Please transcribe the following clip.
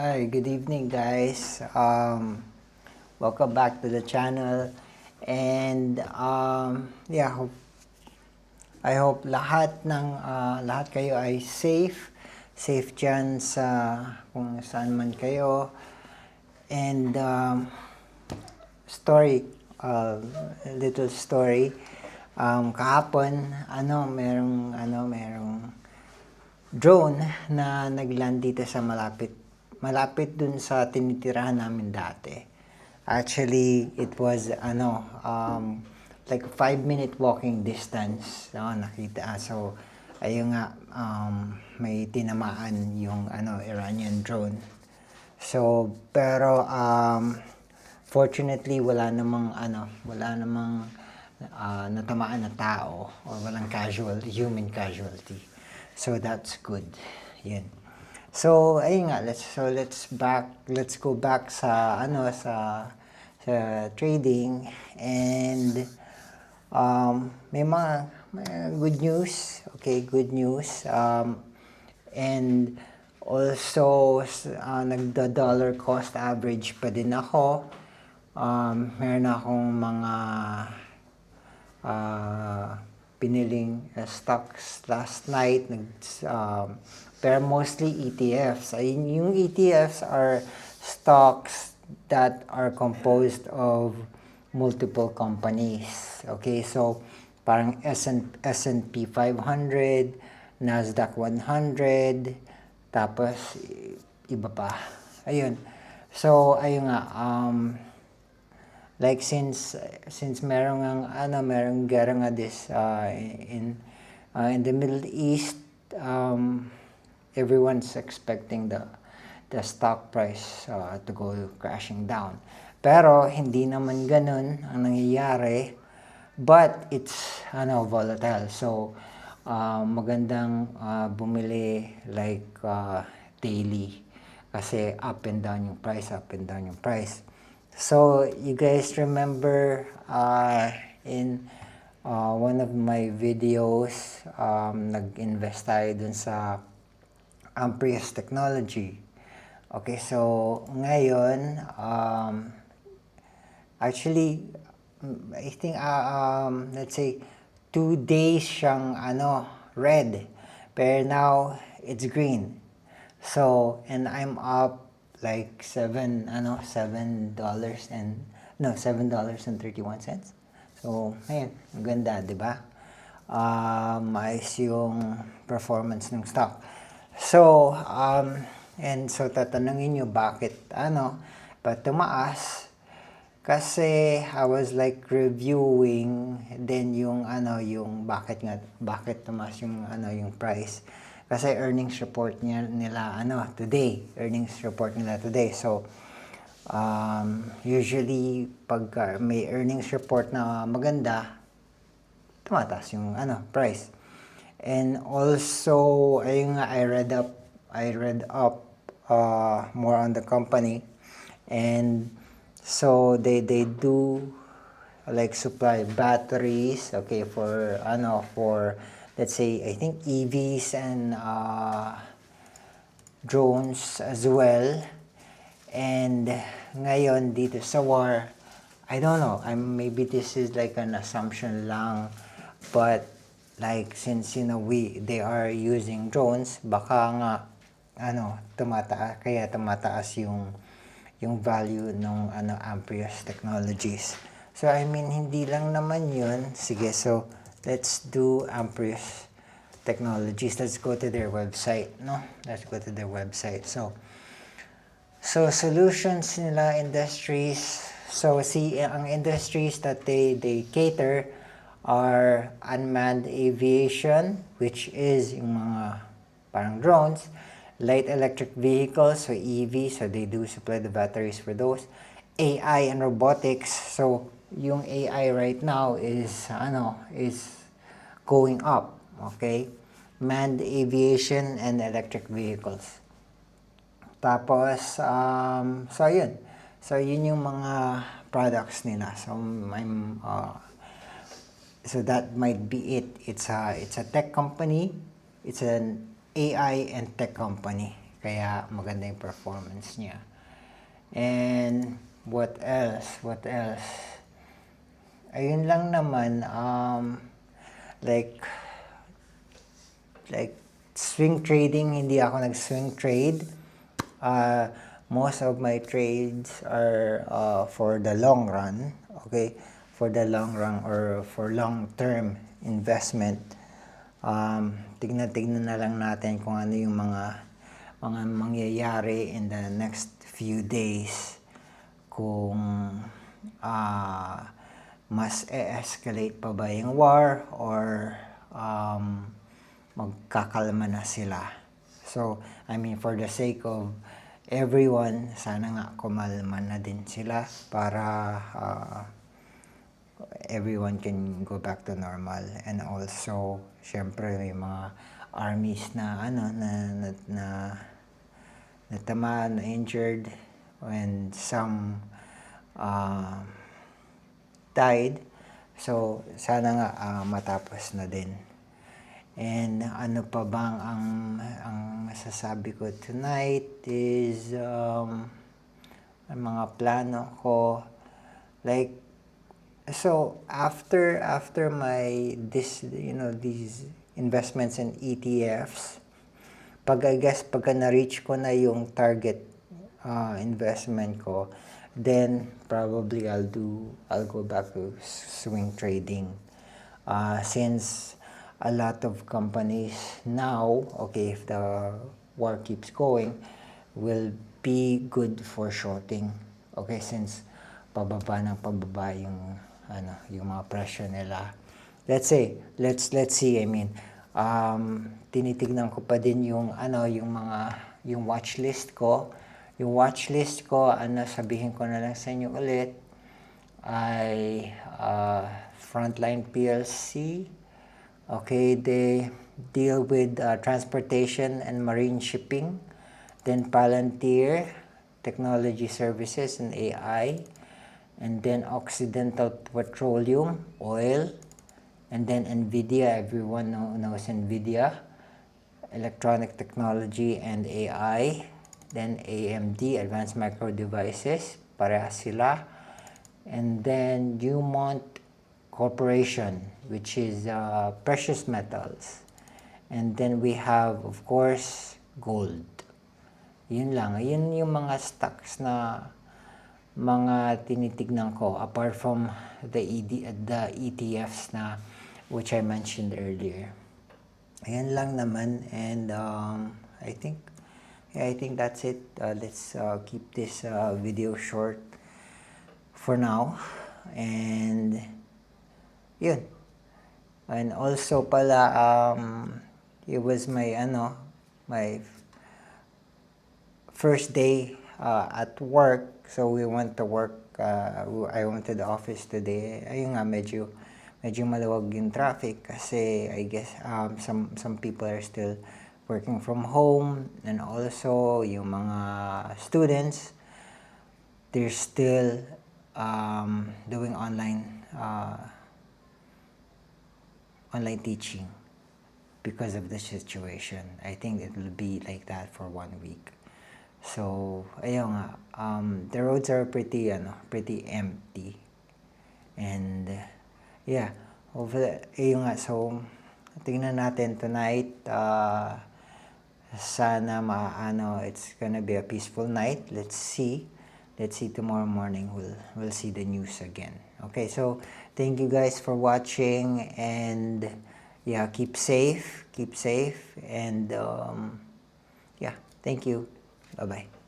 Hi, good evening guys. Welcome back to the channel. And I hope lahat kayo ay safe diyan sa kung saan man kayo. And story, a little story. Kahapon, merong drone na nagland dito sa malapit dun sa tinitirahan namin dati. Actually, it was like a 5-minute walking distance. Nakita. So, ayun nga, may tinamaan yung Iranian drone. So, pero fortunately wala namang natamaan na tao or walang human casualty. So that's good. Yun. So ayun nga, let's go back sa trading. And may good news. Okay, good news. And also nagda-dollar cost average pa din ako. Meron akong mga piniling stocks last night, pero mostly ETFs. Yung ETFs are stocks that are composed of multiple companies. Okay, so parang S&P 500, Nasdaq 100, tapos iba pa. Ayun. So, ayun nga, like since merong gera nga in the Middle East, everyone's expecting the stock price to go crashing down. Pero hindi naman ganun ang nangyayari, but it's volatile. So magandang bumili like daily kasi up and down yung price. So, you guys remember in one of my videos, nag-invest tayo dun sa Amprius Technology. Okay, so ngayon, actually, I think, let's say, 2 days siyang red. Pero now, it's green. So, and I'm up like $7.31. So, ayun, maganda, 'di ba? Maayos yung performance ng stock. So, and so tatanungin niyo bakit tumaas? Kasi I was like reviewing then yung bakit tumaas yung yung price. Kasi earnings report nila today. So usually pag may earnings report na maganda, tumataas yung price. And also ayun nga, I read up more on the company. And so they do like supply batteries, okay, for let's say, I think EVs and drones as well. And ngayon dito sa war, I don't know, maybe this is like an assumption lang, but like since they are using drones, baka nga tumataas yung value ng Amprius Technologies. So I mean, hindi lang naman yun. Sige, so let's do Amprius Technologies. Let's go to their website, Let's go to their website. So solutions nila, industries. So ang industries that they cater are unmanned aviation, which is yung mga parang drones, light electric vehicles, so EV, so they do supply the batteries for those. AI and robotics, so yung AI right now is going up, okay? Manned aviation and electric vehicles. Tapos so yun. So yun yung mga products nila. So that might be it. It's a tech company. It's an AI and tech company. Kaya maganda yung performance niya. And what else? What else? Ayun lang naman, like swing trading, hindi ako nag-swing trade. Most of my trades are for the long run, okay? For the long run or for long-term investment. Tignan na lang natin kung ano yung mga mangyayari in the next few days. Kung mas escalate pa ba yung war or magkakalma na sila. So, I mean, for the sake of everyone, sana nga kumalma na din sila para everyone can go back to normal. And also, syempre, may mga armies na natamaan, na injured, and some died. So, sana nga matapos na din. And ano pa bang ang masasabi ko tonight is ang mga plano ko, like, so after my these investments in ETFs, pagka na-reach ko na yung target investment ko, then probably I'll go back to swing trading. Since a lot of companies now, okay, if the war keeps going, will be good for shorting. Okay, since pababa yung yung mga presyo nila. Let's see, I mean, tinitignan ko pa din yung yung watch list ko. Yung watch list ko, sabihin ko na lang sa inyo ulit, ay Frontline PLC. Okay, they deal with transportation and marine shipping. Then Palantir, technology services and AI. And then Occidental Petroleum, oil. And then NVIDIA, everyone knows NVIDIA. Electronic technology and AI. Then AMD, Advanced Micro Devices, parehas sila. And then Newmont Corporation, which is precious metals. And then we have, of course, gold. Yun lang. Yun yung mga stocks na mga tinitignan ko apart from the ETFs na which I mentioned earlier. Ayan lang naman, and I think that's it. Let's keep this video short for now. And yun. And also pala, it was my first day at work. So we went to work. I went to the office today. Ayun nga, medyo maluwag yung traffic kasi I guess some people are still working from home, and also yung mga students, they're still doing online teaching because of the situation. I think it will be like that for 1 week. So, ayun nga, the roads are pretty empty. And yeah, ayun nga, so tingnan natin tonight. Sana it's gonna be a peaceful night. Let's see tomorrow morning. We'll see the news again. Okay, so thank you guys for watching, and yeah, keep safe, and yeah, thank you. Bye-bye.